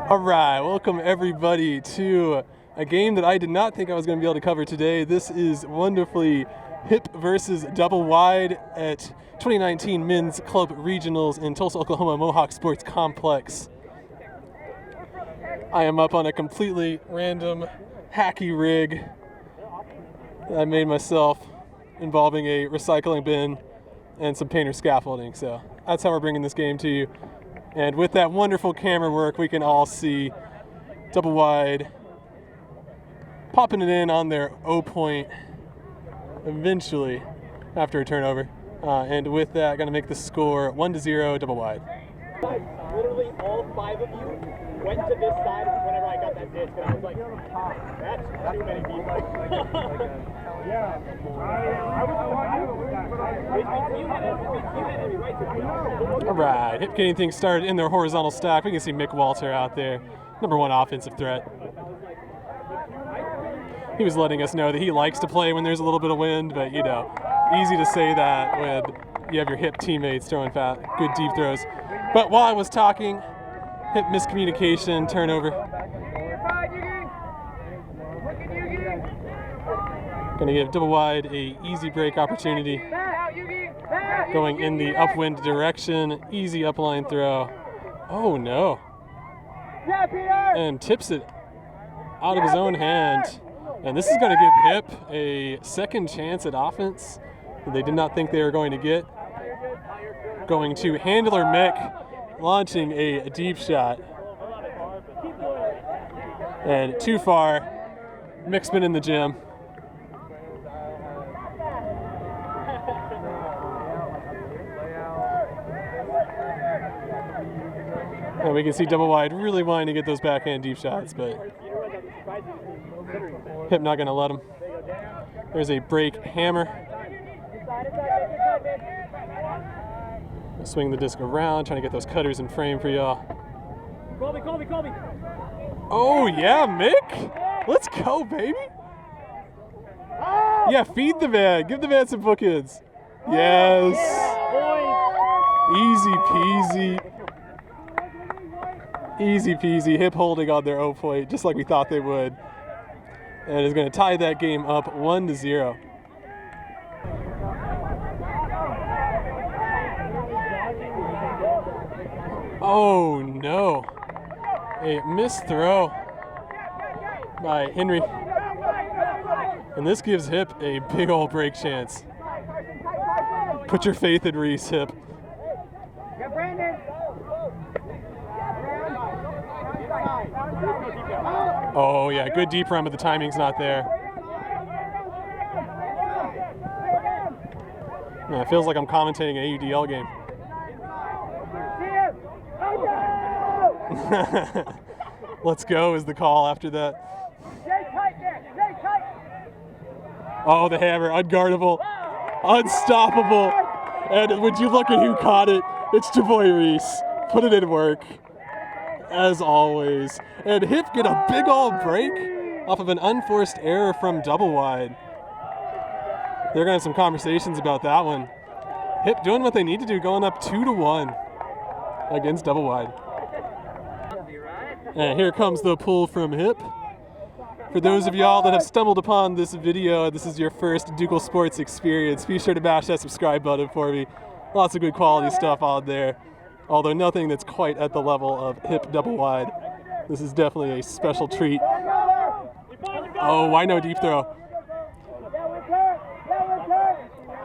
All right, welcome everybody to a game that I did not think I was going to be able to cover today. This is wonderfully H.I.P versus Doublewide at 2019 Men's Club Regionals in Tulsa, Oklahoma Mohawk Sports Complex. I am up on a completely random, hacky rig that I made myself involving a recycling bin and some painter scaffolding. So that's how we're bringing this game to you. And with that wonderful camera work, we can all see Doublewide popping it in on their O point eventually after a turnover. And with that, going to make the score 1-0 Doublewide. Literally all five of you went to this side whenever I got that disc, and I was like, that's too many people. Yeah. All right, H.I.P getting things started in their horizontal stack. We can see Mick Walter out there, #1 offensive threat. He was letting us know that he likes to play when there's a little bit of wind, but you know, easy to say that when you have your H.I.P teammates throwing good deep throws. But while I was talking, H.I.P miscommunication, turnover. Going to give Doublewide a easy break opportunity. Going in the upwind direction, easy upline throw. Oh no. And tips it out of his own hand. And this is going to give H.I.P a second chance at offense that they did not think they were going to get. Going to handler Mick, launching a deep shot. And too far. Mick's been in the gym. And we can see Doublewide really wanting to get those backhand deep shots, but H.I.P not going to let him. There's a break hammer. Swing the disc around, trying to get those cutters in frame for y'all. Colby. Oh yeah, Mick! Let's go, baby! Yeah, feed the man. Give the man some bookends. Yes! Easy peasy. Easy peasy, H.I.P holding on their O point, just like we thought they would. And is going to tie that game up 1-0. Oh no. A missed throw by Henry. And this gives H.I.P a big old break chance. Put your faith in Reese, H.I.P. Oh yeah, good deep run, but the timing's not there. Man, it feels like I'm commentating an AUDL game. Let's go is the call after that. Oh, the hammer, unguardable, unstoppable. And would you look at who caught it? It's your boy Reese. Put it in work, as always. And H.I.P get a big old break off of an unforced error from Doublewide. They're going to have some conversations about that one. H.I.P doing what they need to do, going up 2-1 against Doublewide. And here comes the pull from H.I.P. For those of y'all that have stumbled upon this video, this is your first Dougal Sports experience, be sure to bash that subscribe button for me. Lots of good quality stuff out there, although nothing that's quite at the level of H.I.P Doublewide. This is definitely a special treat. Oh, why no deep throw?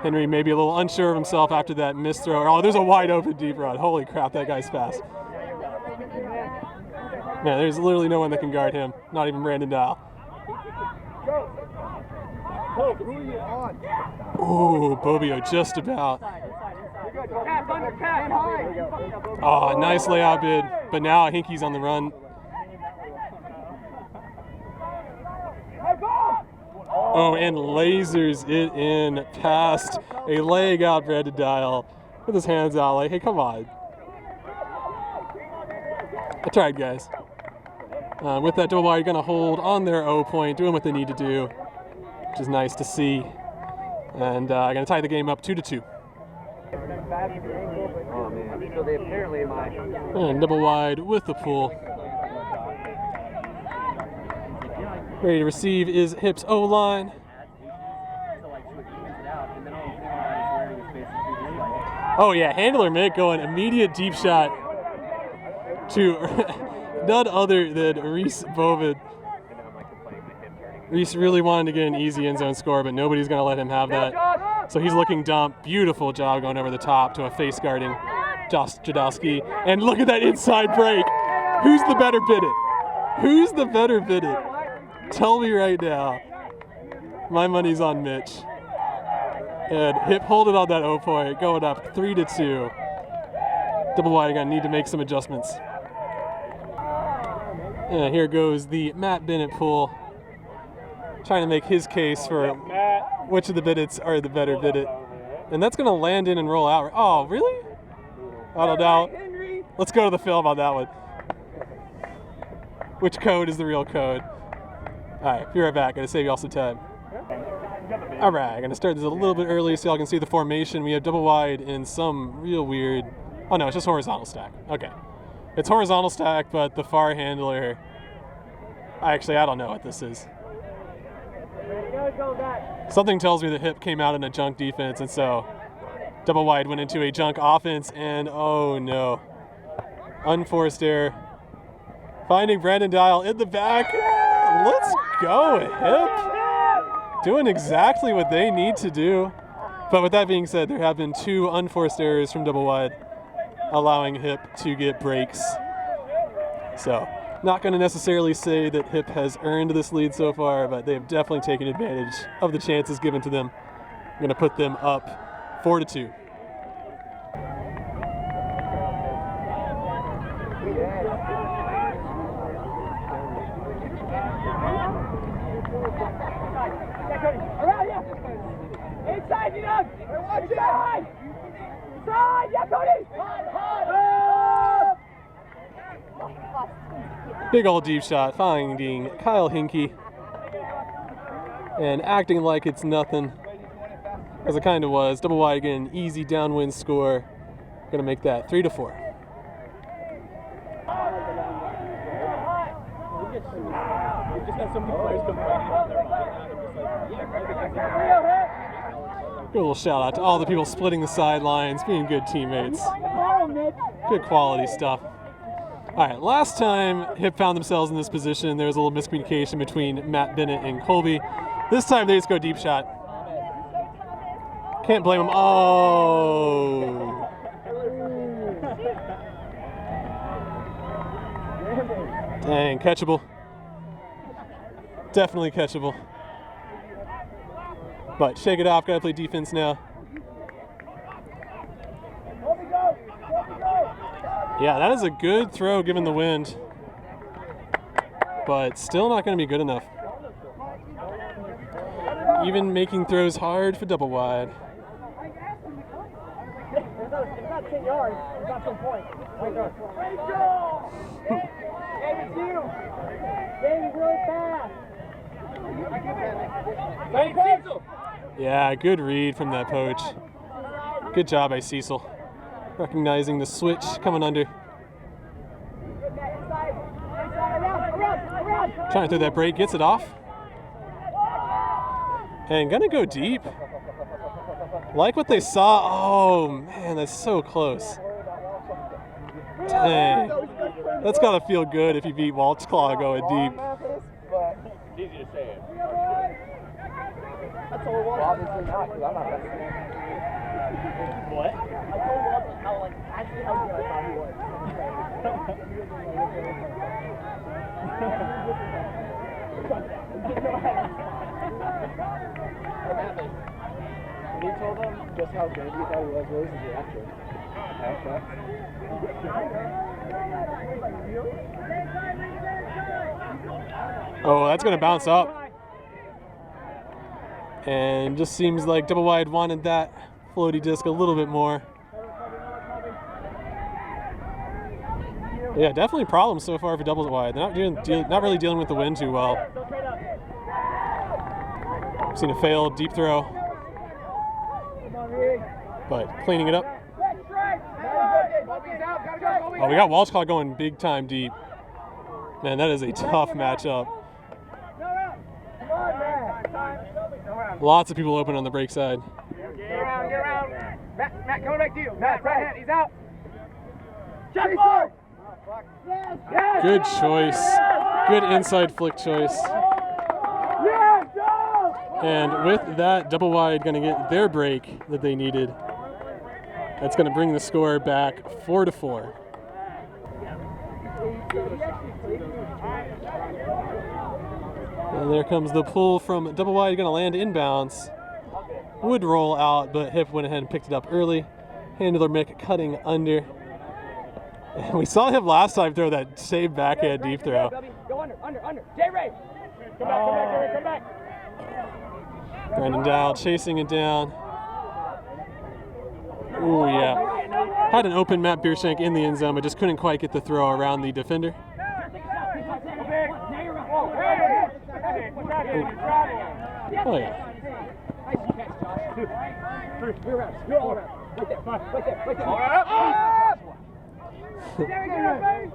Henry maybe a little unsure of himself after that missed throw. Oh, there's a wide open deep run. Holy crap, that guy's fast. Man, there's literally no one that can guard him. Not even Brandon Dow. Ooh, Bobio just about. Oh, nice layout bid, but now Hinky's on the run. Oh, and lasers it in past a leg out Brandon Dial with his hands out like, hey, come on. I tried, guys. With that, Doublewide going to hold on their O point, doing what they need to do, which is nice to see. And going to tie the game up 2-2. Oh man, so they apparently And Doublewide with the pull. Ready to receive is H.I.P's O-line. Oh yeah, handler Mick going immediate deep shot to none other than Reese Bowman. Reese really wanted to get an easy end zone score, but nobody's going to let him have that. So he's looking dump. Beautiful job going over the top to a face guarding Josh Jadowski. And look at that inside break. Who's the better bid it? Who's the better bid it? Tell me right now. My money's on Mitch. And H.I.P holding on that 0 point, going up 3-2. Doublewide gonna need to make some adjustments. And here goes the Matt Bennett pool, trying to make his case for which of the Bennett's are the better Bennett. And that's gonna land in and roll out. Oh, really? I don't know. Let's go to the film on that one. Which code is the real code? All right, be right back. Gonna save you all some time. All right, gonna start this a little bit early so y'all can see the formation. We have double wide in some real weird, oh no, it's just horizontal stack. Okay. It's horizontal stack, but the far handler, I don't know what this is. Something tells me that H.I.P came out in a junk defense, and so double wide went into a junk offense, and oh no. Unforced error. Finding Brandon Dial in the back. Let's go, H.I.P. Doing exactly what they need to do. But with that being said, there have been 2 unforced errors from double wide, allowing H.I.P to get breaks. So, not going to necessarily say that H.I.P has earned this lead so far, but they have definitely taken advantage of the chances given to them. I'm going to put them up 4-2. Inside, you know! Inside! Inside! Yeah, Cody! Big old deep shot, finding Kyle Hinkie. And acting like it's nothing, as it kind of was. Double wide again, easy downwind score. Gonna make that 3-4. Good little shout out to all the people splitting the sidelines, being good teammates. Good quality stuff. All right, last time H.I.P found themselves in this position, there was a little miscommunication between Matt Bennett and Colby. This time they just go deep shot. Can't blame them. Oh. Dang, catchable. Definitely catchable. But shake it off, gotta play defense now. Yeah, that is a good throw given the wind, but still not gonna be good enough. Even making throws hard for double wide. It's not 10 yards, it's not some point. It's you! Game's really fast! Yeah, good read from that poach. Good job by Cecil. Recognizing the switch coming under. Trying to throw that break, gets it off. And gonna go deep. Like what they saw. Oh man, that's so close. Dang. That's gotta feel good if you beat Walt's Claw going deep. It's easy to say it. I told Walt obviously not, because I'm not that good. What? I told Walt how, actually how good I thought he was. When you told him just how good you thought he was, what was his reaction? Oh, that's going to bounce up. And just seems like double wide wanted that floaty disc a little bit more. Yeah, definitely problems so far for double wide. They're not really dealing with the wind too well. Seen a failed deep throw, but cleaning it up. Oh, we got Walsh Claw going big time deep. Man, that is a tough matchup. Lots of people open on the break side. Get around. Matt, coming back to you. Matt, right hand, he's out. Check forward. Yes. Good choice. Good inside flick choice. And with that, Doublewide going to get their break that they needed. That's going to bring the score back 4-4. And there comes the pull from Doublewide, going to land inbounds. Would roll out, but H.I.P went ahead and picked it up early. Handler Mick cutting under. And we saw him last time throw that same backhand deep throw. Go under. J-Ray. Come back. Brandon Dow chasing it down. Ooh, yeah. Had an open Matt Biershank in the end zone, but just couldn't quite get the throw around the defender. Oh, yeah.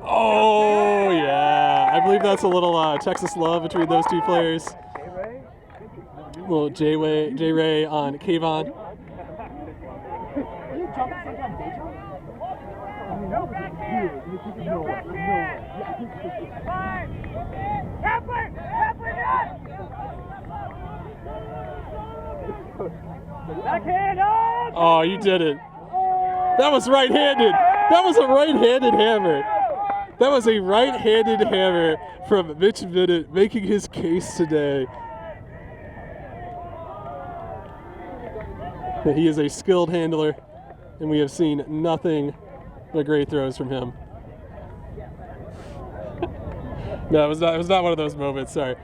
Oh, yeah. I believe that's a little Texas love between those two players. Little J-Ray on Kayvon. Oh, you did it. That was right-handed. That was a right-handed hammer. That was a right-handed hammer from Mitch Bennett making his case today. That he is a skilled handler, and we have seen nothing but great throws from him. No, it was not one of those moments. Sorry,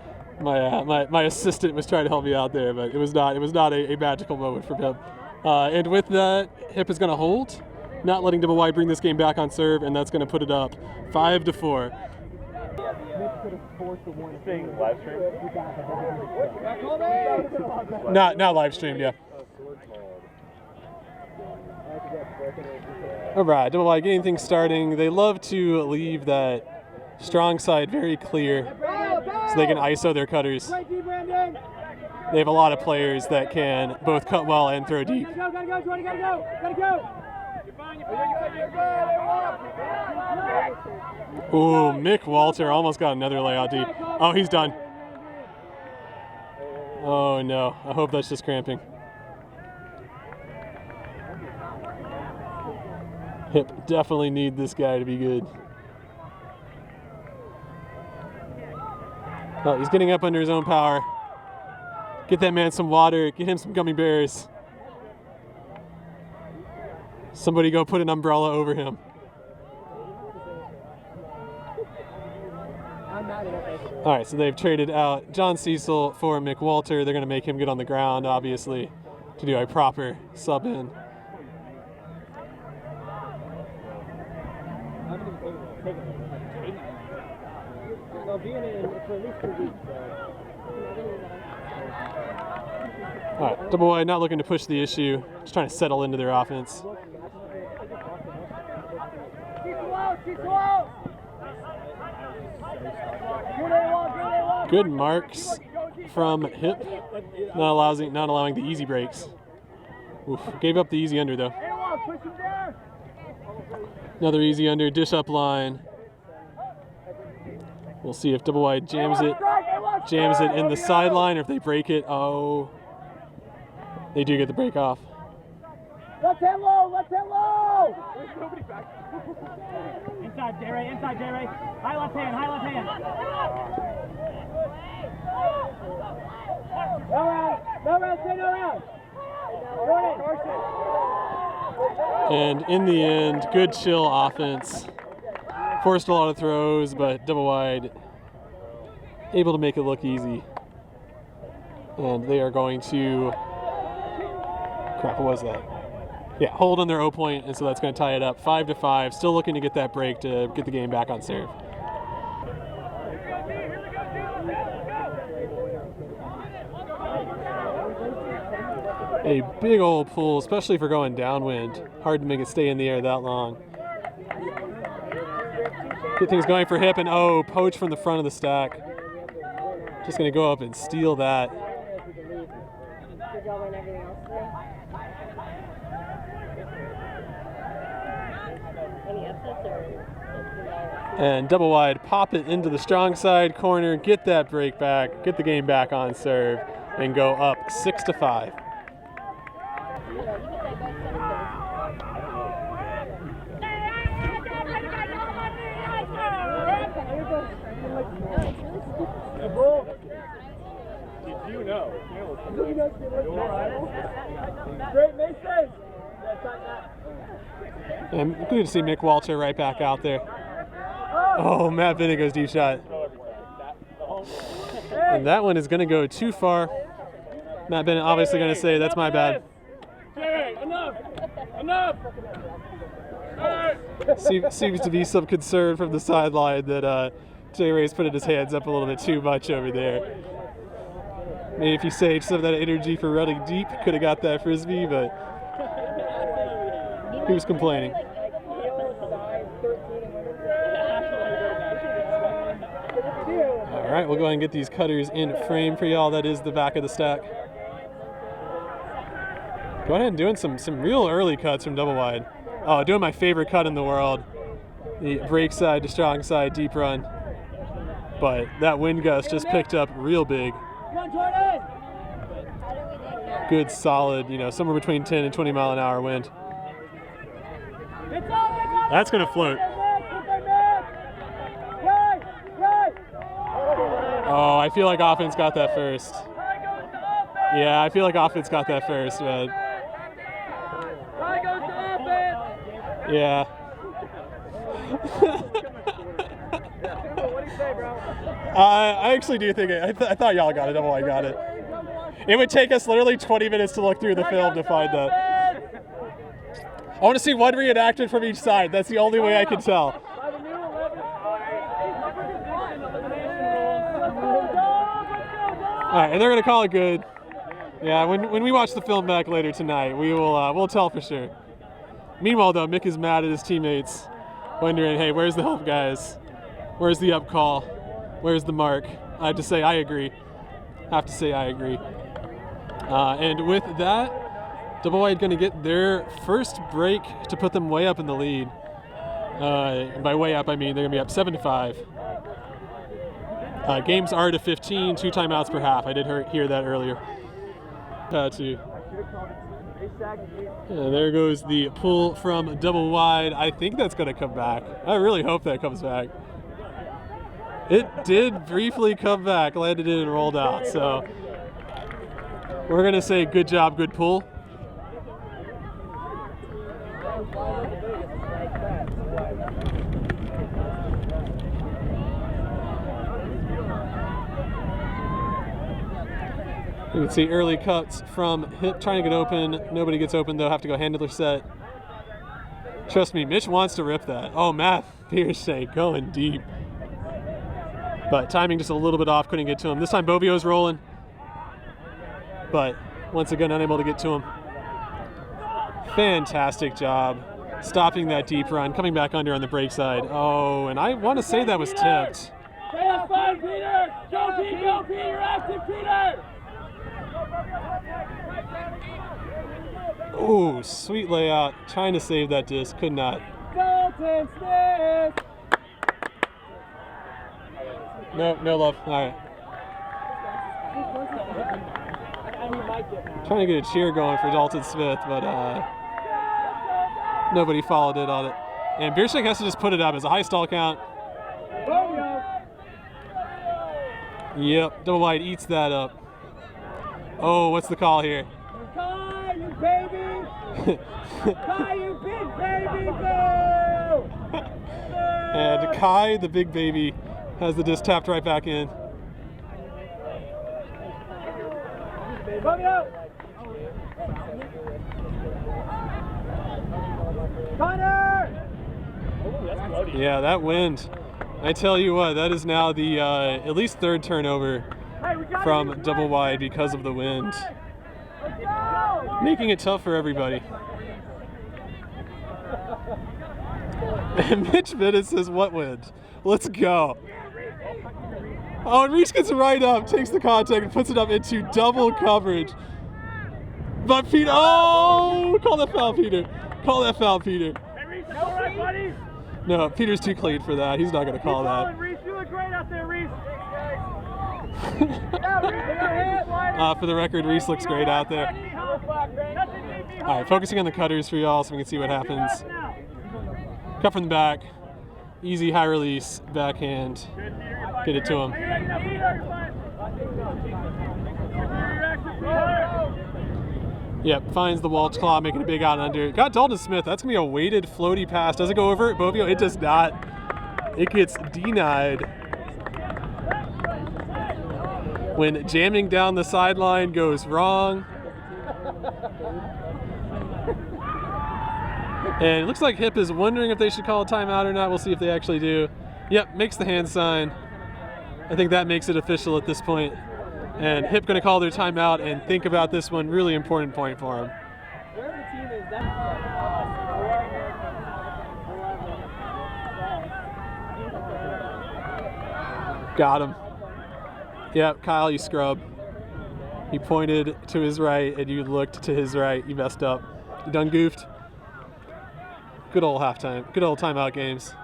my assistant was trying to help me out there, but it was not a magical moment from him. And with that, H.I.P is going to hold, not letting Doublewide bring this game back on serve, and that's going to put it up 5-4. Live stream? Not live streamed, yeah. All right, Doublewide getting things starting. They love to leave that strong side very clear so they can ISO their cutters. They have a lot of players that can both cut well and throw deep. Gotta go. Ooh, Mick Walter almost got another layout deep. Oh, he's done. Oh no, I hope that's just cramping. H.I.P definitely need this guy to be good. Oh, he's getting up under his own power. Get that man some water, get him some gummy bears. Somebody go put an umbrella over him. All right, so they've traded out John Cecil for Mick Walter. They're going to make him get on the ground, obviously, to do a proper sub in. All right, Doublewide not looking to push the issue, just trying to settle into their offense. Good marks from H.I.P, not allowing the easy breaks. Oof, gave up the easy under though. Another easy under, dish up line. We'll see if Doublewide jams it in the sideline, or if they break it. Oh, they do get the break off. Let's hit low. There's nobody back. Inside J-Ray. High left hand. No round. And in the end, good chill offense. Forced a lot of throws, but Doublewide able to make it look easy. And they are going to, crap, what was that? Yeah, hold on their O point, and so that's going to tie it up 5-5. Still looking to get that break to get the game back on serve. A big old pull, especially for going downwind. Hard to make it stay in the air that long. Get things going for H.I.P, and oh, poach from the front of the stack. Just going to go up and steal that. double and everything else today? Any upsets or? And double wide, pop it into the strong side corner, get that break back, get the game back on serve, and go up 6-5. Did you know? Great, Mason! And good to see Mick Walter right back out there. Oh, Matt Vinnego's deep shot. And that one is going to go too far. Matt Bennett obviously going to say, that's my bad. Enough! Enough! Seems to be some concern from the sideline that Jay Ray's putting his hands up a little bit too much over there. Maybe if you saved some of that energy for running deep, could have got that frisbee, but he was complaining. All right, we'll go ahead and get these cutters in frame for y'all. That is the back of the stack. Go ahead and doing some real early cuts from double wide. Oh, doing my favorite cut in the world. The break side to strong side deep run. But that wind gust just picked up real big. Good solid, somewhere between 10 and 20 mile an hour wind. That's gonna float. Oh, I feel like offense got that first. Yeah, I feel like offense got that first, man. Yeah. I actually do think I thought y'all got it. Double wide got it. It would take us literally 20 minutes to look through the film to find that. I want to see one reenactment from each side. That's the only way I can tell. All right, and they're gonna call it good. Yeah, when we watch the film back later tonight, we'll tell for sure. Meanwhile, though, Mick is mad at his teammates, wondering, hey, where's the help, guys? Where's the up call? Where's the mark? I have to say I agree. And with that, double wide going to get their first break to put them way up in the lead. By way up, I mean they're going to be up 7-5. Games are to 15, 2 timeouts per half. I did hear that earlier. Too. And there goes the pull from double wide. I think that's going to come back. I really hope that comes back. It did briefly come back, landed in and rolled out. So we're going to say good job, good pull. You can see early cuts from H.I.P trying to get open. Nobody gets open, though. Have to go handler set. Trust me, Mitch wants to rip that. Oh, Matt Pierce going deep. But timing just a little bit off, couldn't get to him. This time Bovio's rolling. But once again, unable to get to him. Fantastic job stopping that deep run, coming back under on the break side. Oh, and I want to say that was tipped. Stay on fire, Peter! Go, Peter! Active, Peter! Ooh, sweet layout. Trying to save that disc, could not. Dalton Smith! No love. All right. Trying to get a cheer going for Dalton Smith, but nobody followed it on it. And Bierschek has to just put it up as a high stall count. Yep, double wide eats that up. Oh, what's the call here? Kai, you baby! Kai, you big baby! Boo! And Kai, the big baby, has the disc tapped right back in. Connor! Yeah, that wind. I tell you what, that is now the at least third turnover from double wide because of the wind. Making it tough for everybody. And Mitch Bennett says, what wind? Let's go. Oh, and Reach gets right up, takes the contact, and puts it up into double coverage. But Peter, oh, call that foul, Peter. Call that foul, Peter. Hey, Reese, it's all right, buddy. No, Peter's too clean for that. He's not going to call that. Reese, you look great out there, Reese. For the record, Reese looks great out there. All right, focusing on the cutters for y'all so we can see what happens. Cut from the back. Easy high release, backhand. Get it to him. Yep, finds the Walsh claw, making a big out and under. Got Dalton Smith. That's going to be a weighted floaty pass. Does it go over Bovio? It does not. It gets denied. When jamming down the sideline goes wrong. And it looks like H.I.P is wondering if they should call a timeout or not. We'll see if they actually do. Yep, makes the hand sign. I think that makes it official at this point. And H.I.P going to call their timeout and think about this one. Really important point for them. Got him. Yep, Kyle, you scrub. He pointed to his right and you looked to his right. You messed up. You done goofed. Good old halftime. Good old timeout games.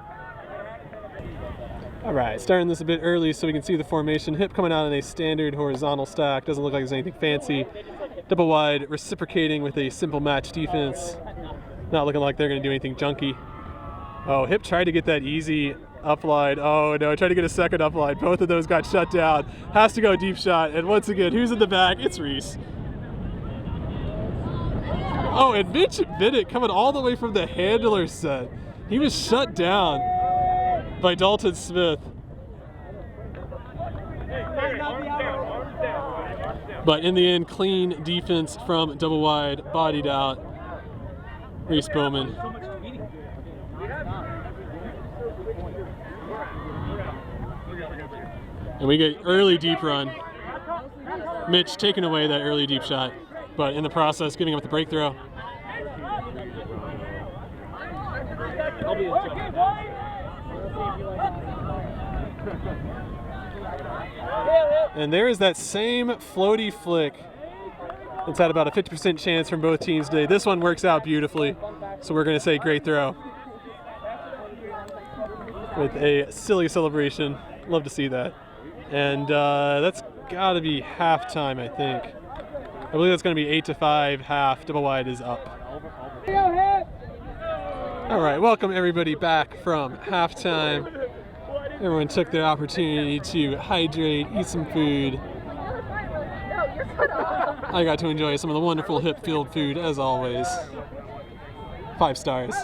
All right, starting this a bit early so we can see the formation. H.I.P coming out in a standard horizontal stack. Doesn't look like there's anything fancy. Double wide, reciprocating with a simple match defense. Not looking like they're going to do anything junky. Oh, H.I.P tried to get that easy upline. Oh no, tried to get a second upline. Both of those got shut down. Has to go deep shot. And once again, who's in the back? It's Reese. Oh, and Mitch Bennett coming all the way from the handler set. He was shut down by Dalton Smith. But in the end, clean defense from double wide, bodied out Reese Bowman. And we get early deep run. Mitch taking away that early deep shot, but in the process, giving up the break throw. And there is that same floaty flick. It's had about a 50% chance from both teams today. This one works out beautifully, so we're going to say great throw. With a silly celebration. Love to see that. And that's got to be halftime, I think. I believe that's going to be 8-5 half. Double wide is up. All right, welcome everybody back from halftime. Everyone took their opportunity to hydrate, eat some food. I got to enjoy some of the wonderful H.I.P field food as always. 5 stars.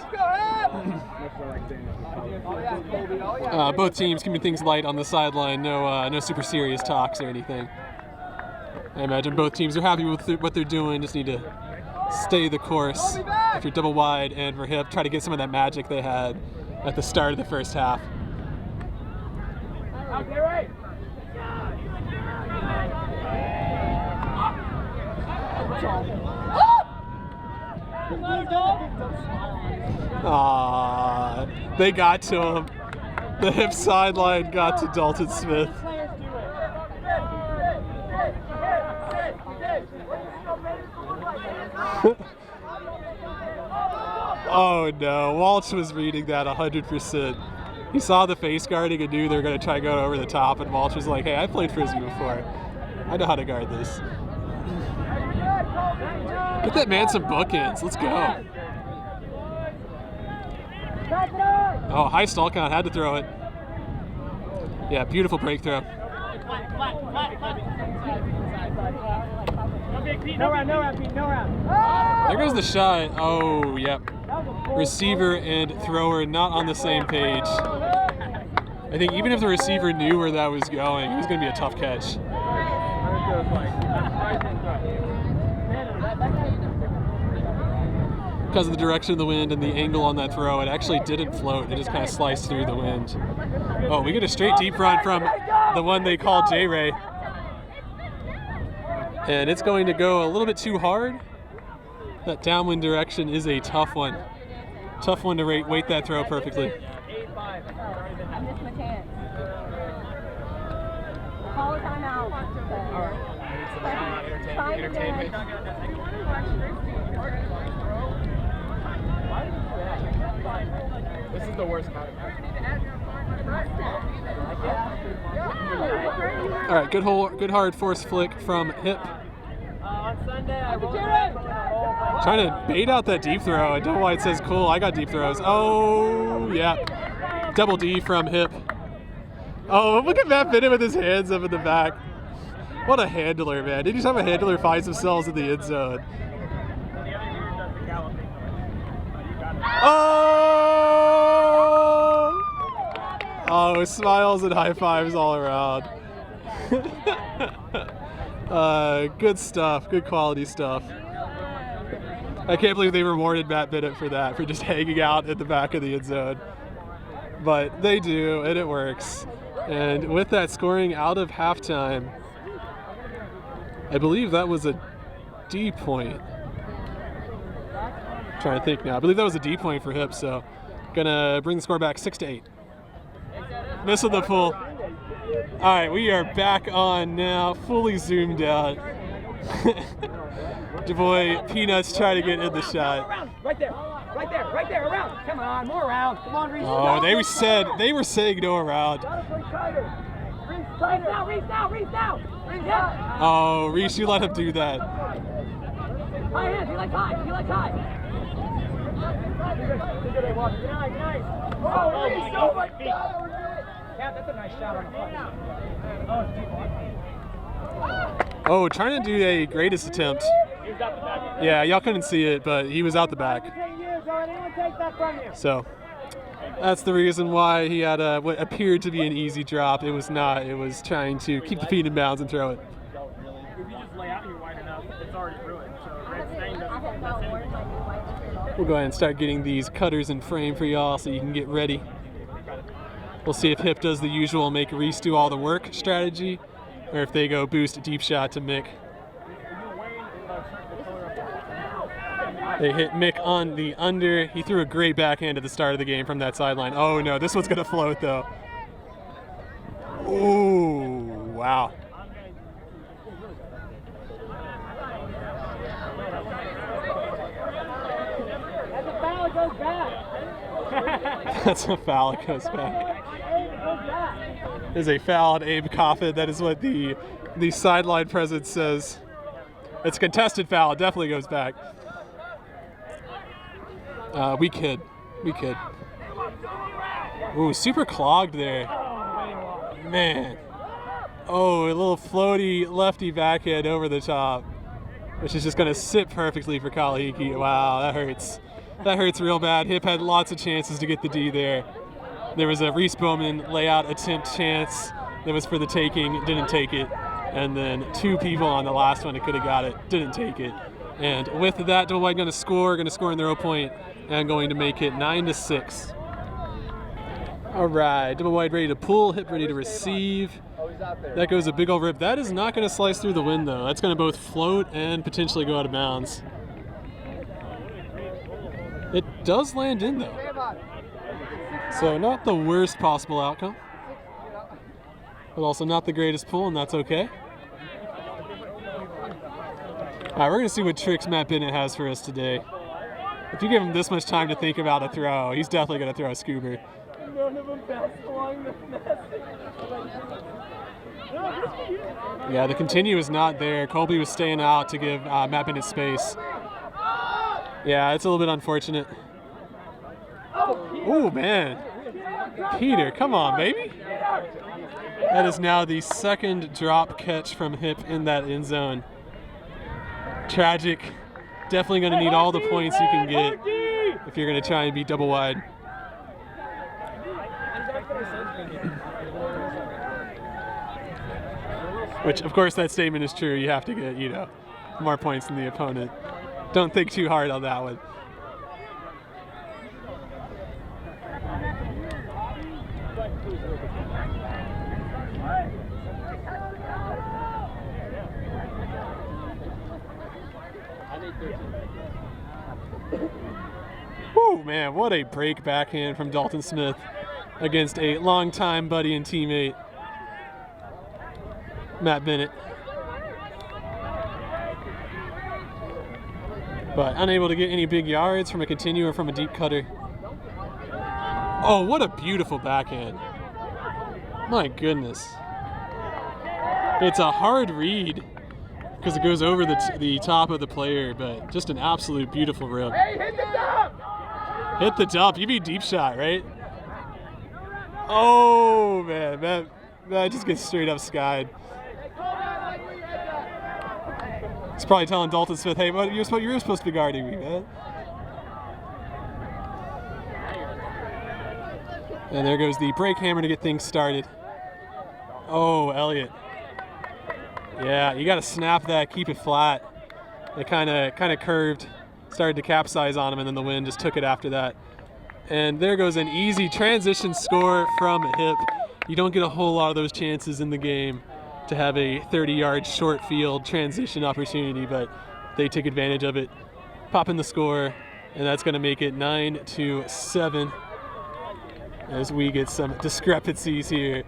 Both teams keeping things light on the sideline. No super serious talks or anything. I imagine both teams are happy with what they're doing. Just need to stay the course. If you're double wide and for H.I.P, try to get some of that magic they had at the start of the first half. They got to him. The H.I.P sideline got to Dalton Smith. Oh no, Walsh was reading that 100%. He saw the face guarding and knew they were going to try to go over the top, and Walsh was like, hey, I played Frisbee before. I know how to guard this. Get that man some bookends. Let's go. Oh, high stall count. Had to throw it. Yeah, beautiful break throw. No round. There goes the shot. Oh, yep. Receiver and thrower not on the same page. I think even if the receiver knew where that was going, it was going to be a tough catch. Because of the direction of the wind and the angle on that throw, it actually didn't float. It just kind of sliced through the wind. Oh, we get a straight deep run from the one they call J-Ray. And it's going to go a little bit too hard. That downwind direction is a tough one. Tough one to weight that throw perfectly. I missed my chance. Call a timeout. Entertainment. This is the worst part. All right, good hard force flick from H.I.P. On Sunday, I Trying to bait out that deep throw. And Doublewide says, cool, I got deep throws. Oh, yeah. Double D from H.I.P. Oh, look at Matt Bennett with his hands up in the back. What a handler, man. Anytime a handler finds themselves in the end zone. Oh! Oh, smiles and high fives all around. Good stuff, good quality stuff. I can't believe they rewarded Matt Bennett for that, for just hanging out at the back of the end zone. But they do, and it works. And with that scoring out of halftime, I believe that was a D point. I'm trying to think now. I believe that was a D point for H.I.P, so gonna bring the score back 6-8. Missing the full. All right, we are back on now, fully zoomed out. Your boy Peanuts trying to get in the shot. Right there, around. Come on, more around. Come on, Reese. Oh, they were saying no around. Reese now. Oh, Reese, you let him do that. High hands, he likes high. Nice. Oh, Reese, oh my God. Yeah, that's a nice shot on the front. Oh, trying to do a greatest attempt. Yeah, y'all couldn't see it, but he was out the back. So that's the reason why he had what appeared to be an easy drop. It was not. It was trying to keep the feet in bounds and throw it. If you just lay out here wide enough, it's already ruined. So red stain doesn't mess anything. We'll go ahead and start getting these cutters in frame for y'all so you can get ready. We'll see if H.I.P does the usual make Reese do all the work strategy, or if they go boost deep shot to Mick. They hit Mick on the under. He threw a great backhand at the start of the game from that sideline. Oh no, this one's gonna float though. Ooh, wow. That's a foul, it goes back. There's a foul on Abe Coffin. That is what the sideline presence says. It's a contested foul. It definitely goes back. We kid. Ooh, super clogged there. Man. Oh, a little floaty lefty backhand over the top, which is just going to sit perfectly for Kalahiki. Wow, that hurts. That hurts real bad. H.I.P had lots of chances to get the D there. There was a Reese Bowman layout attempt chance that was for the taking, didn't take it. And then two people on the last one that could have got it, didn't take it. And with that, Doublewide going to score in the 0 point, and going to make it 9-6. All right, Doublewide ready to pull, H.I.P ready to receive. That goes a big old rip. That is not going to slice through the wind though. That's going to both float and potentially go out of bounds. It does land in though. So not the worst possible outcome, but also not the greatest pull, and that's okay. All right, we're going to see what tricks Matt Bennett has for us today. If you give him this much time to think about a throw, he's definitely going to throw a scoober. None of them bounced along the net. Yeah, the continue is not there. Colby was staying out to give Matt Bennett space. Yeah, it's a little bit unfortunate. Oh, man. Peter, come on, baby. That is now the second drop catch from H.I.P in that end zone. Tragic. Definitely going to need all the points you can get if you're going to try and beat Doublewide. Which, of course, that statement is true. You have to get, more points than the opponent. Don't think too hard on that one. Woo, man, what a break backhand from Dalton Smith against a longtime buddy and teammate, Matt Bennett. but unable to get any big yards from a continue or from a deep cutter. Oh, what a beautiful backhand. My goodness. It's a hard read because it goes over the top of the player, but just an absolute beautiful rip. Hey, hit the top! Hit the top. You mean deep shot, right? Oh, man. That just gets straight up skied. He's probably telling Dalton Smith, hey, you were supposed to be guarding me, man. And there goes the break hammer to get things started. Oh, Elliott. Yeah, you got to snap that, keep it flat. It kind of curved, started to capsize on him, and then the wind just took it after that. And there goes an easy transition score from H.I.P. You don't get a whole lot of those chances in the game to have a 30-yard short field transition opportunity, but they take advantage of it, pop in the score, and that's going to make it 9-7 as we get some discrepancies here.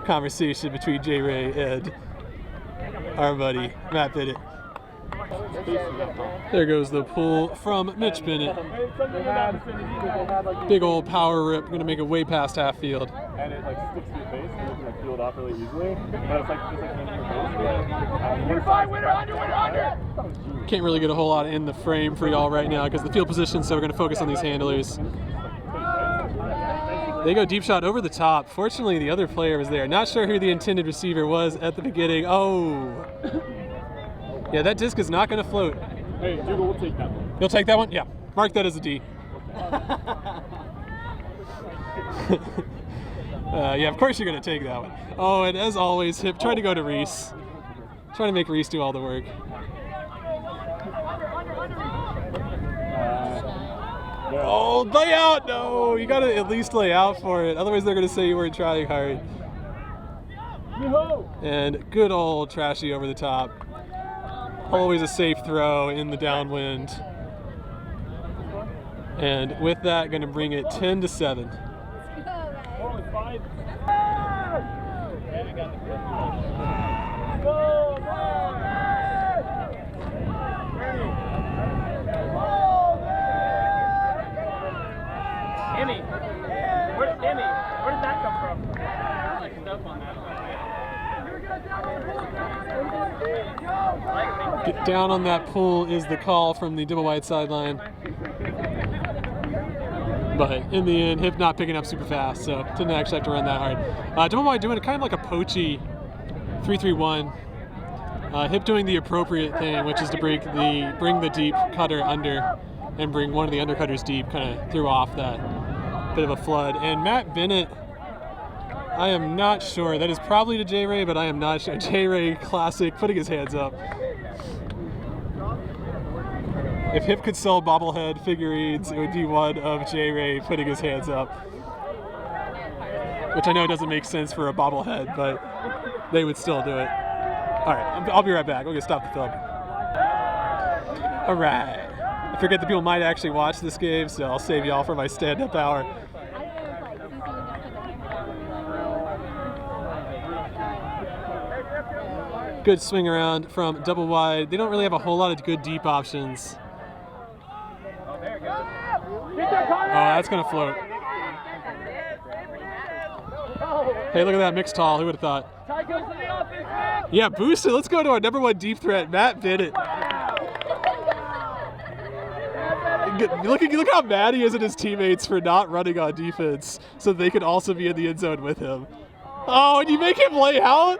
Conversation between J. Ray and our buddy Matt Bennett. There goes the pull from Mitch Bennett. Big old power rip, going to make it way past half field. And it like sticks to your face and you can like peel it off really easily. But it's like hitting your face. Can't really get a whole lot in the frame for y'all right now because the field position, so we're going to focus on these handlers. They go deep shot over the top. Fortunately, the other player was there. Not sure who the intended receiver was at the beginning. Oh. Yeah, that disc is not going to float. Hey, Dougal, we'll take that one. You'll take that one? Yeah. Mark that as a D. Yeah, of course you're going to take that one. Oh, and as always, H.I.P. trying to go to Reese. Trying to make Reese do all the work. Oh, lay out! No, you got to at least lay out for it. Otherwise, they're going to say you weren't trying hard. And good old Trashy over the top. Always a safe throw in the downwind. And with that, going to bring it 10-7. Emmy. Where did that come from? I like stuff on that. Get down on that pull is the call from the Doublewide sideline. But in the end, H.I.P. not picking up super fast, so didn't actually have to run that hard. Doublewide doing kind of like a poachy 3-3-1. H.I.P. doing the appropriate thing, which is to bring the deep cutter under and bring one of the undercutters deep, kind of threw off that bit of a flood. And Matt Bennett, I am not sure. That is probably to J. Ray, but I am not sure. J. Ray classic, putting his hands up. If H.I.P. could sell bobblehead figurines, it would be one of J. Ray putting his hands up. Which I know doesn't make sense for a bobblehead, but they would still do it. All right, I'll be right back. We're going to stop the film. All right. I forget that people might actually watch this game, so I'll save y'all for my stand-up hour. Good swing around from Doublewide. They don't really have a whole lot of good deep options. Oh, that's going to float. Hey, look at that mixed tall. Who would have thought? Yeah, boost it. Let's go to our #1 deep threat, Matt Bennett. Look how mad he is at his teammates for not running on defense so they could also be in the end zone with him. Oh, and you make him lay out?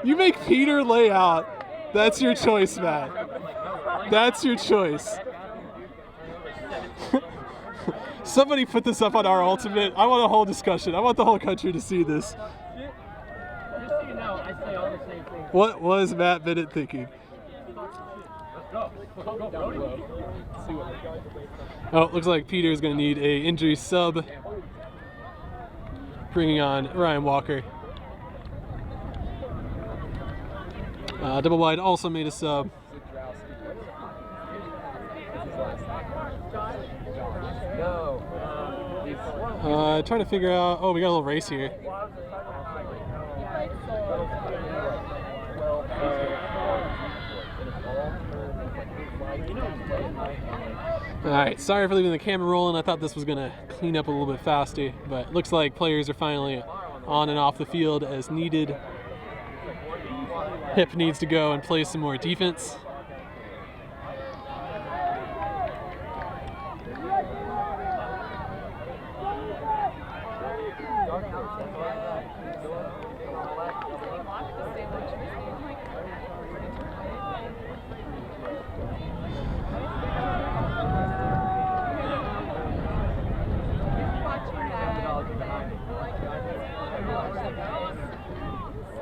You make Peter lay out. That's your choice, Matt. That's your choice. Somebody put this up on our ultimate. I want a whole discussion. I want the whole country to see this. Just so you know, I say all the same things. What was Matt Bennett thinking? Oh, looks like Peter is going to need a injury sub. Bringing on Ryan Walker. Doublewide also made a sub. Trying to figure out. Oh, we got a little race here. Alright, sorry for leaving the camera rolling. I thought this was going to clean up a little bit faster, but looks like players are finally on and off the field as needed. H.I.P needs to go and play some more defense.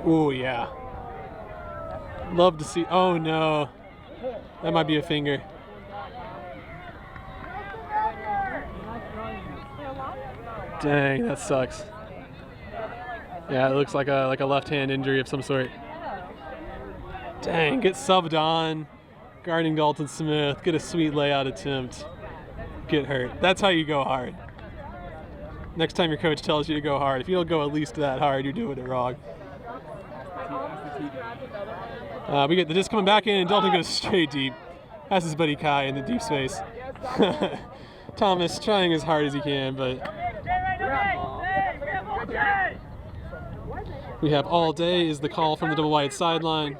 Oh yeah. Love to see. Oh no. That might be a finger. Dang, that sucks. Yeah, it looks like a left hand injury of some sort. Dang, get subbed on. Guarding Dalton Smith. Get a sweet layout attempt. Get hurt. That's how you go hard. Next time your coach tells you to go hard, if you don't go at least that hard, you're doing it wrong. We get the disc coming back in, and Dalton goes straight deep. Has his buddy Kai in the deep space. Thomas trying as hard as he can, but we have all day is the call from the double wide sideline.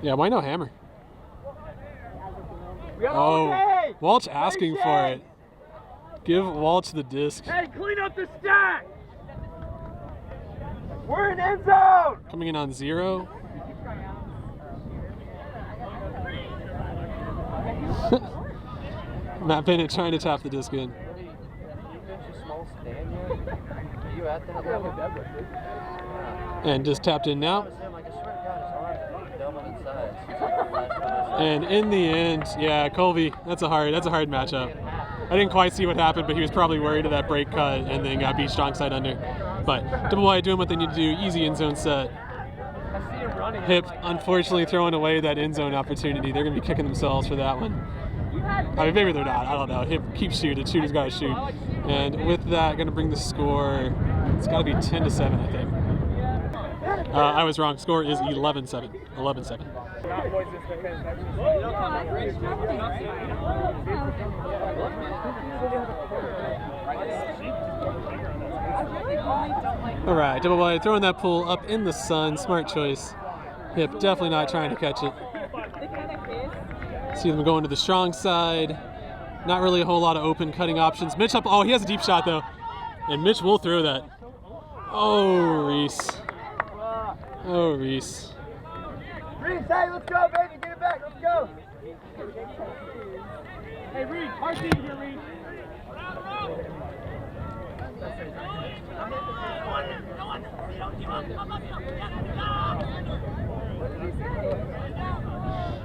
Yeah, why no hammer? Oh, Walsh asking for it. Give Walsh the disc. Hey, clean up the stack! We're in end zone! Coming in on 0. Matt Bennett trying to tap the disc in. And just tapped in now. And in the end, yeah, Colby, that's a hard matchup. I didn't quite see what happened, but he was probably worried of that break cut and then got beat strong side under. But Doublewide doing what they need to do, easy end zone set. H.I.P unfortunately throwing away that end zone opportunity. They're going to be kicking themselves for that one. I mean, maybe they're not. I don't know. H.I.P keeps shooting. Shooter's got to shoot. And with that, going to bring the score. It's got to be 10-7, I think. I was wrong. Score is 11-7. 11-7. All right, Doublewide throwing that pull up in the sun. Smart choice. H.I.P definitely not trying to catch it. See them going to the strong side. Not really a whole lot of open cutting options. Mitch up. Oh, he has a deep shot though, and Mitch will throw that. Oh, Reese. Oh, Reese. Reese, hey, let's go, baby. Get it back. Let's go. Hey, Reese. Our team here, Reese.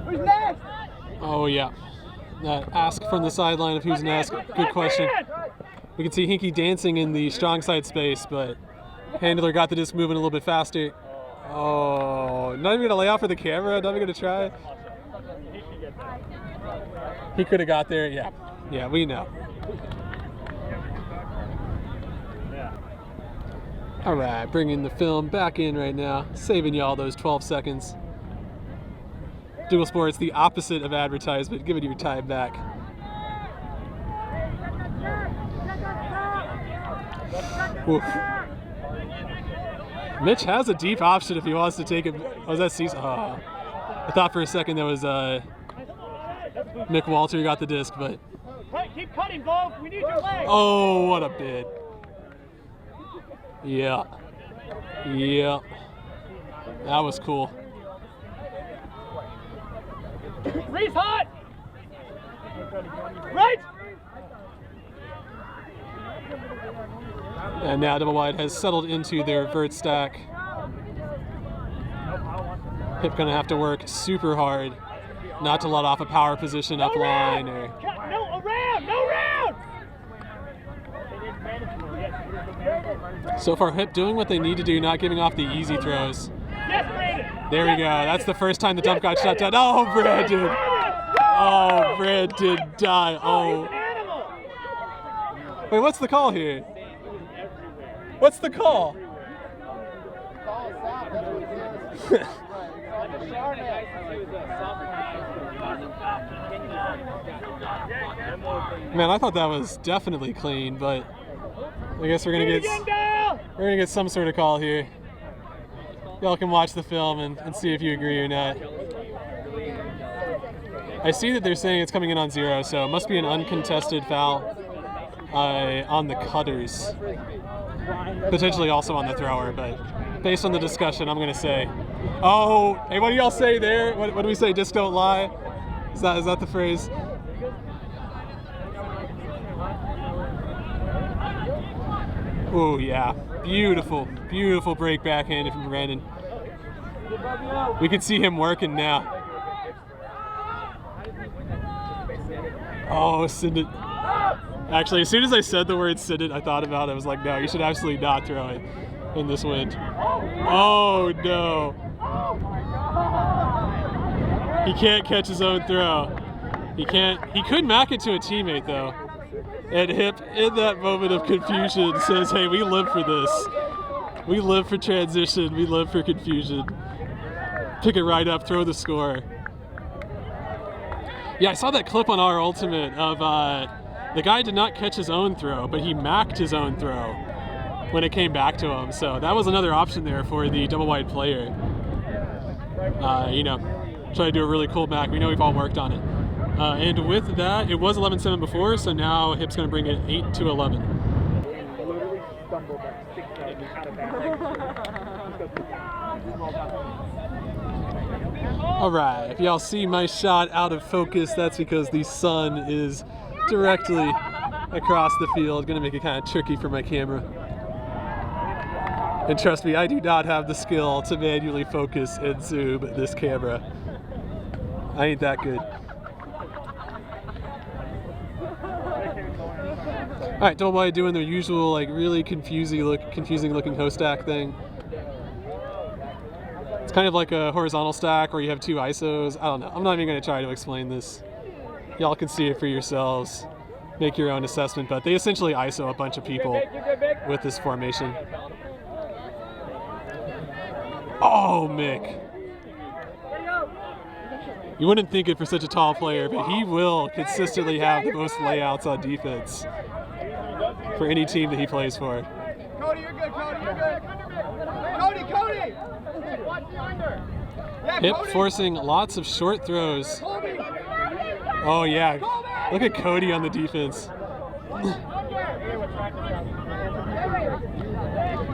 Who's next? Oh, yeah. That ask from the sideline of who's next. Good question. We can see Hinkie dancing in the strong side space, but handler got the disc moving a little bit faster. Oh, not even going to lay out for the camera? Not even going to try? He could have got there. Yeah. Yeah, we know. All right, bringing the film back in right now. Saving y'all those 12 seconds. Dual Sports, the opposite of advertisement. Give it your time back. Oof. Mitch has a deep option if he wants to take it. Oh, is that Cecil? Oh. I thought for a second that was Mick Walter who got the disc, but. Keep cutting, Bo. We need your leg. Oh, what a bid. Yeah. Yeah. That was cool. Reese hot! Right! And now Doublewide has settled into their vert stack. H.I.P gonna have to work super hard not to let off a power position up line or. No around! No round! So far, H.I.P doing what they need to do, not giving off the easy throws. Yes, Brandon! There we go. That's the first time the dump got shut down. Oh, Brandon! Oh, Brandon died. Oh. Wait, what's the call here? What's the call? Man, I thought that was definitely clean, but I guess we're gonna get some sort of call here. Y'all can watch the film and see if you agree or not. I see that they're saying it's coming in on 0, so it must be an uncontested foul on the cutters. Potentially also on the thrower, but based on the discussion, I'm gonna say, oh, hey, what do y'all say there? What do we say? Discs don't lie? Is that the phrase? Oh yeah, beautiful, beautiful break backhanded from Brandon. We can see him working now. Oh, send it. Actually, as soon as I said the word send it, I thought about it. I was like, no, you should absolutely not throw it in this wind. Oh no. He can't catch his own throw. He could mack it to a teammate though. And H.I.P, in that moment of confusion, says, hey, we live for this. We live for transition. We live for confusion. Pick it right up, throw the score. Yeah, I saw that clip on our Ultimate of the guy did not catch his own throw, but he macked his own throw when it came back to him. So that was another option there for the double wide player. You know, try to do a really cool mack. We know we've all worked on it. And with that, it was 11-7 before, so now H.I.P's going to bring it 8-11. Literally stumbled like 6 times out of bounds. All right, if y'all see my shot out of focus, that's because the sun is directly across the field. Going to make it kind of tricky for my camera. And trust me, I do not have the skill to manually focus and zoom this camera. I ain't that good. All right, Doublewide doing their usual, like, really confusing looking hoe stack thing. It's kind of like a horizontal stack where you have 2 ISOs. I don't know. I'm not even going to try to explain this. Y'all can see it for yourselves. Make your own assessment, but they essentially ISO a bunch of people with this formation. Oh, Mick. You wouldn't think it for such a tall player, but he will consistently have the most layouts on defense for any team that he plays for. Cody, you're good, Cody, you're good. Cody! Watch the under. Yeah, H.I.P forcing lots of short throws. Oh yeah, look at Cody on the defense.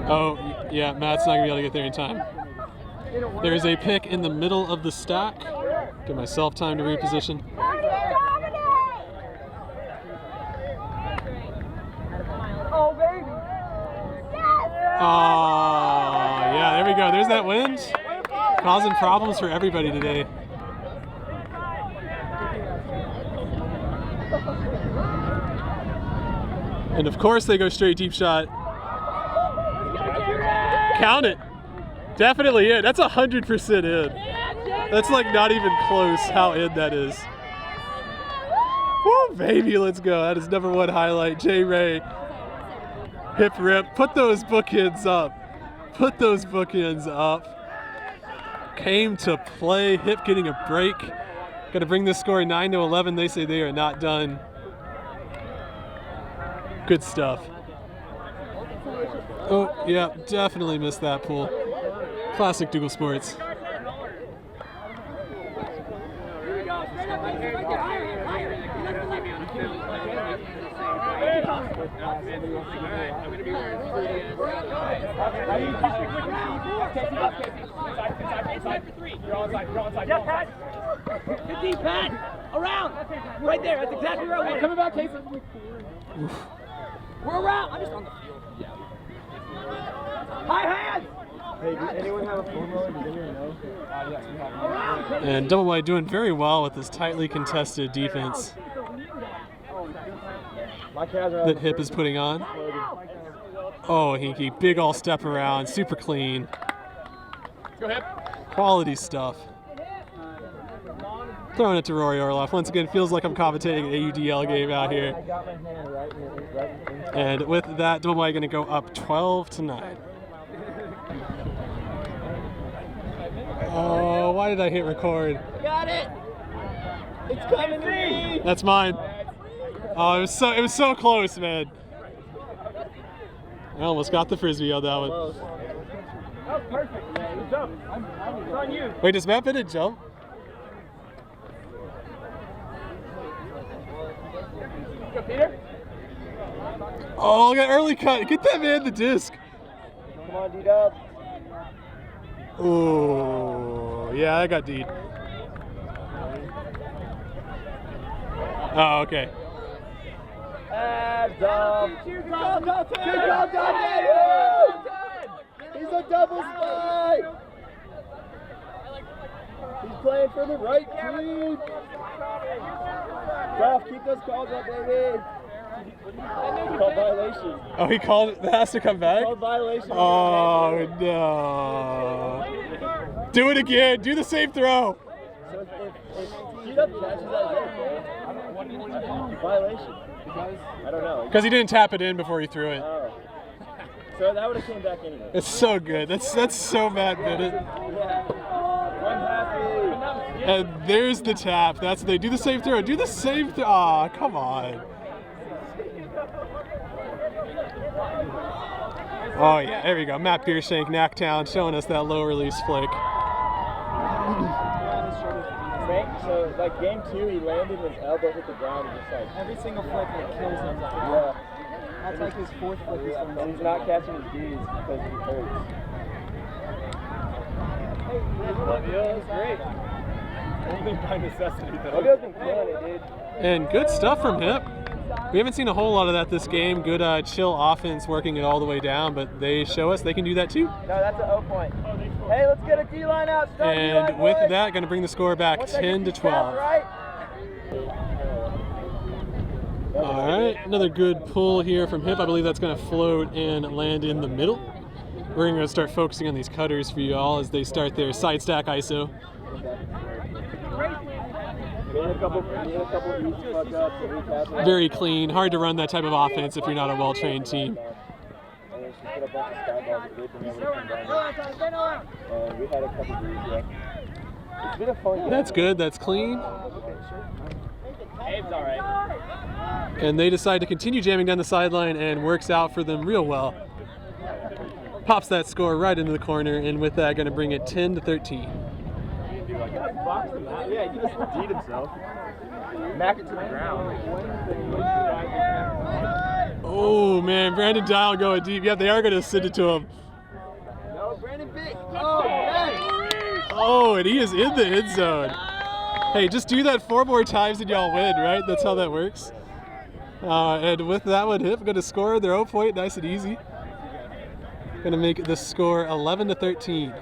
Oh yeah, Matt's not gonna be able to get there in time. There's a pick in the middle of the stack. Give myself time to reposition. Oh, baby. Oh, yeah, there we go. There's that wind. Causing problems for everybody today. And of course they go straight deep shot. Count it. Definitely in. That's 100% in. That's like not even close how in that is. Woo, baby, let's go. That is #1 highlight. J. Ray. H.I.P rip. Put those bookends up. Put those bookends up. Came to play. H.I.P getting a break. Got to bring this score 9-11. They say they are not done. Good stuff. Oh, yeah, definitely missed that pool. Classic Dougal Sports. Yeah, Pat. Good deep, Pat. Around. Right there. That's exactly right. Hey, coming back, Casey. We're around. I'm just on the field. Yeah. High hands. Hey, does anyone have a formula? Does anyone know? Yes, we have. And Doublewide doing very well with this tightly contested defense that H.I.P is putting on. Oh, Hinky, big all step around, super clean. Go ahead. Quality stuff. Throwing it to Rory Orloff. Once again, feels like I'm commentating an AUDL game out here. And with that, Doublewide going to go up 12-9. Oh, why did I hit record? Got it. It's coming to me. That's mine. Oh, it was so close, man. I almost got the frisbee on that one. That was perfect. Good jump. It's on you. Wait, does Matt Bennett jump? Go, Peter. Oh, look at early cut. Get that man the disc. Come on, D-Dub. Oh, yeah, I got D'd. Oh, okay. Dub. Good call, Dalton. He's a double spy. He's playing for the right team. Ralph, keep those calls up, baby. Called violation. Oh, he called it. That has to come back? Called violation. Oh, no. Do it again. Do the same throw. So if D-Dub catches that, violation. I don't know. Because he didn't tap it in before he threw it. Oh. So that would have came back anyway. It's so good. That's so Matt Bennett. Yeah. I'm happy. And there's the tap. That's they do the same throw. Do the same throw. Aw, come on. Oh yeah, there we go. Matt Beershank, Knacktown, showing us that low release flick. So like game 2, he landed and his elbow hit the ground and just like Every single flick that kills him. yeah. That's like his fourth flick he's And done. he's not catching his D's because he hurts. That was great. Only by necessity though. Logan's been killing it, dude. And good stuff from H.I.P. We haven't seen a whole lot of that this game. Good chill offense working it all the way down, but they show us they can do that too. No, that's an O point. Hey, let's get a D-line out. Start And D-line, with boys. that, going to bring the score back 10 to 12. Right? All right, another good pull here from H.I.P. I believe that's going to float and land in the middle. We're going to start focusing on these cutters for you all as they start their side stack ISO. We had a couple easy fuck-ups and recaps. Very clean, hard to run that type of offense if you're not a well-trained team. And then she put a bunch of sky balls that they've been able to come down. And we had a couple of these, yeah. It's been a fun game. That's good, that's clean. Abe's all right. And they decide to continue jamming down the sideline and works out for them real well. Pops that score right into the corner, and with that, going to bring it 10 to 13. Yeah, he just D'd himself. Back it to the ground. Oh man, Brandon Dial going deep. Yeah, they are going to send it to him. No, Brandon Big. Oh, nice. Oh, and he is in the end zone. Hey, just do that 4 more times and y'all win, right? That's how that works. And with that one, H.I.P. going to score their 0 point, nice and easy. Going to make the score 11 to 13.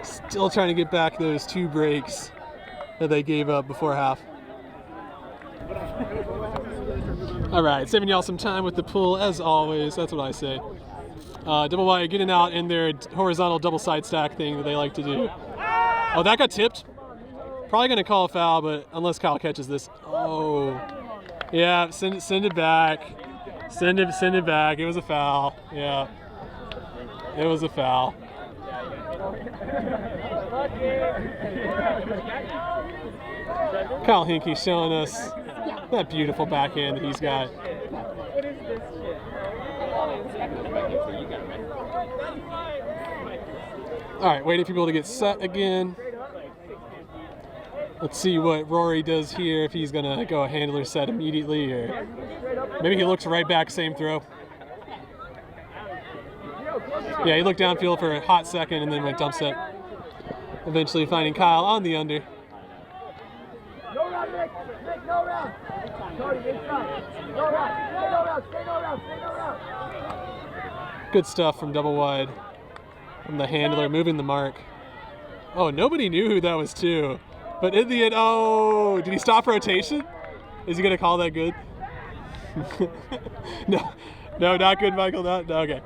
Still trying to get back those 2 breaks that they gave up before half. All right, saving y'all some time with the pull as always. That's what I say. Doublewide getting out in their horizontal double side stack thing that they like to do. Oh, that got tipped. Probably going to call a foul, but unless Kyle catches this. Oh, yeah, send it back. Send it back. It was a foul. Yeah, it was a foul. Kyle Hinkey showing us that beautiful backhand that he's got. All right, waiting for people to get set again. Let's see what Rory does here, if he's gonna go a handler set immediately, or maybe he looks right back, same throw. Yeah, he looked downfield for a hot second and then went dump set. Eventually finding Kyle on the under. No round, Nick, no round. Cody, inside. No round, stay no round, stay no round, stay no round. Good stuff from Doublewide. From the handler, moving the mark. Oh, nobody knew who that was too. But in the end, oh, did he stop rotation? Is he gonna call that good? No, not good, Michael, no, okay.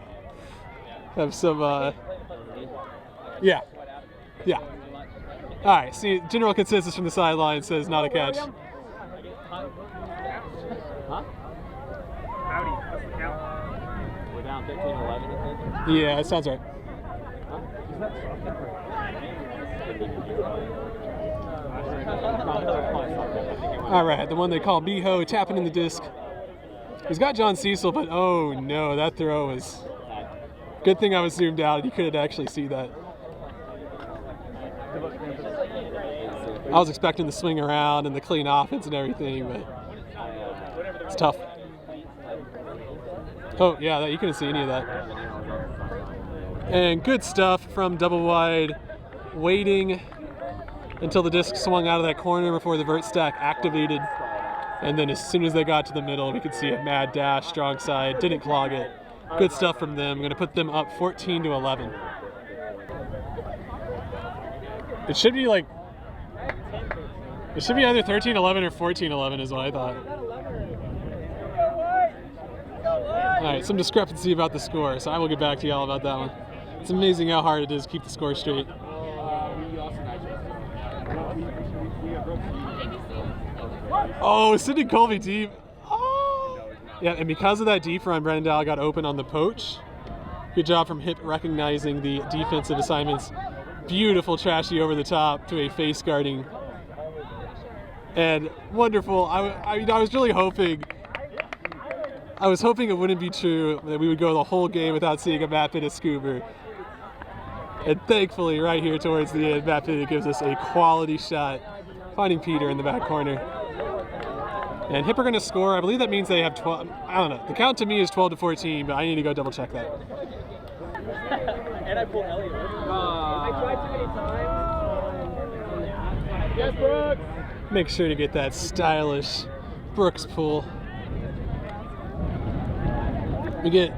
Have some, yeah. All right, see, general consensus from the sideline says not a catch. Howdy, what's the count? We're down 15-11, I think. Yeah, that sounds right. All right, the one they call B-Ho, tapping in the disc. He's got John Cecil, but oh no, that throw was... Good thing I was zoomed out and you couldn't actually see that. I was expecting the swing around and the clean offense and everything, but it's tough. Oh yeah, you couldn't see any of that. And good stuff from Doublewide, waiting until the disc swung out of that corner before the vert stack activated. And then as soon as they got to the middle, we could see a mad dash, strong side, didn't clog it. Good stuff from them. I'm going to put them up 14-11. It should be like, it should be either 13-11 or 14-11 is what I thought. All right, some discrepancy about the score, so I will get back to y'all about that one. It's amazing how hard it is to keep the score straight. Oh, Sidney Colby deep. Oh. Yeah, and because of that deep run, Brendan Dow got open on the poach. Good job from H.I.P recognizing the defensive assignments. Beautiful trashy over the top to a face guarding. And wonderful. I was really hoping. I was hoping it wouldn't be true that we would go the whole game without seeing a Matt Pitta scooper. And thankfully, right here towards the end, Matt Pitta gives us a quality shot, finding Peter in the back corner. And H.I.P are going to score. I believe that means they have 12. I don't know. The count to me is 12-14, but I need to go double check that. And I pulled Elliot. I tried too many times. Yes, Brooks. Make sure to get that stylish Brooks pull. We get,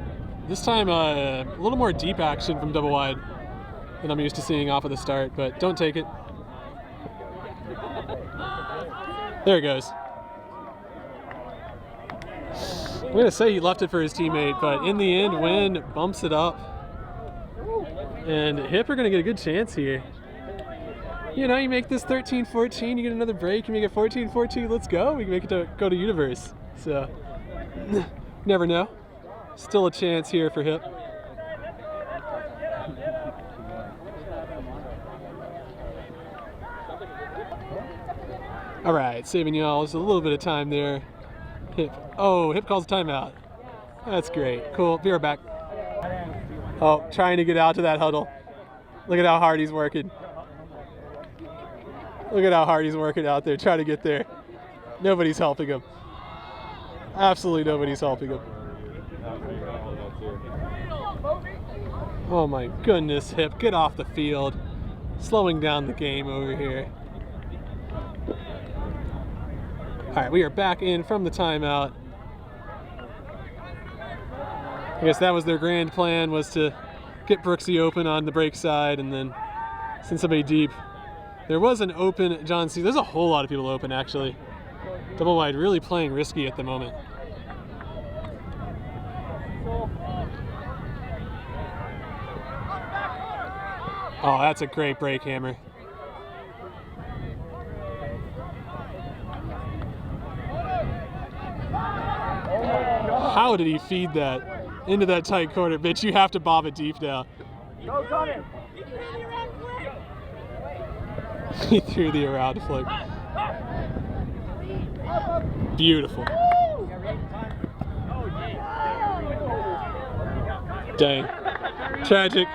this time, a little more deep action from Doublewide than I'm used to seeing off of the start, but don't take it. There it goes. I'm going to say he left it for his teammate, but in the end, Wynn bumps it up. And H.I.P are going to get a good chance here. You know, you make this 13-14, you get another break, you make it 14-14, let's go. We can make it to go to Universe. So, never know. Still a chance here for H.I.P. All right, saving y'all just a little bit of time there. H.I.P. Oh, H.I.P calls a timeout. That's great. Cool. Be right back. Oh, trying to get out to that huddle. Look at how hard he's working. Look at how hard he's working out there, trying to get there. Nobody's helping him. Absolutely nobody's helping him. Oh my goodness, H.I.P, get off the field. Slowing down the game over here. All right, we are back in from the timeout. I guess that was their grand plan, was to get Brooksy open on the break side and then send somebody deep. There was an open John C. There's a whole lot of people open, actually. Doublewide really playing risky at the moment. Oh, that's a great break hammer. How did he feed that into that tight corner? Bitch, you have to bob it deep now. Go, Connor. He threw the around flick. Beautiful. Dang. Tragic.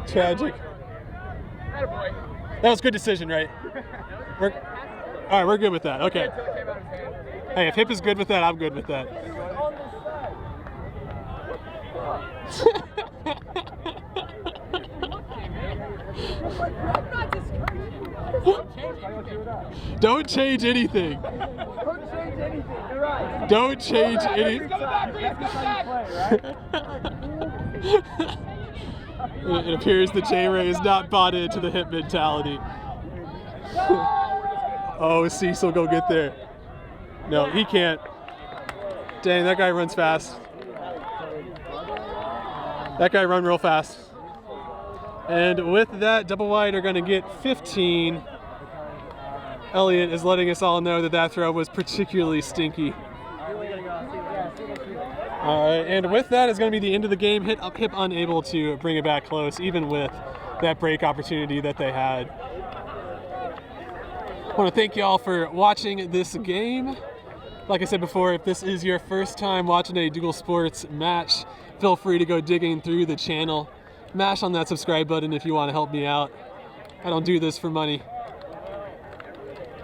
Tragic. That was a good decision, right? All right, we're good with that. Okay. Hey, if H.I.P is good with that, I'm good with that. Don't change anything. Don't change anything. It appears the J-Ray is not bought into the H.I.P mentality. Oh, Cecil, go get there. No, he can't. Dang, that guy runs fast. That guy run real fast. And with that, Doublewide are going to get 15. Elliot is letting us all know that that throw was particularly stinky. And with that is going to be the end of the game. H.I.P unable to bring it back close, even with that break opportunity that they had. I want to thank y'all for watching this game. Like I said before, if this is your first time watching a Dougal Sports match, feel free to go digging through the channel. Mash on that subscribe button if you want to help me out. I don't do this for money.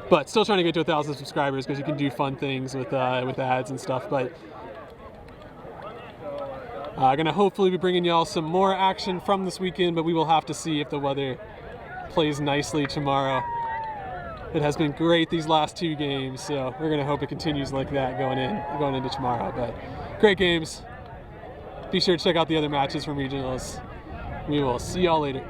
But still trying to get to 1,000 subscribers because you can do fun things with ads and stuff. But I'm going to hopefully be bringing y'all some more action from this weekend, but we will have to see if the weather plays nicely tomorrow. It has been great these last 2 games, so we're going to hope it continues like that going into tomorrow. But great games. Be sure to check out the other matches from regionals. We will see y'all later.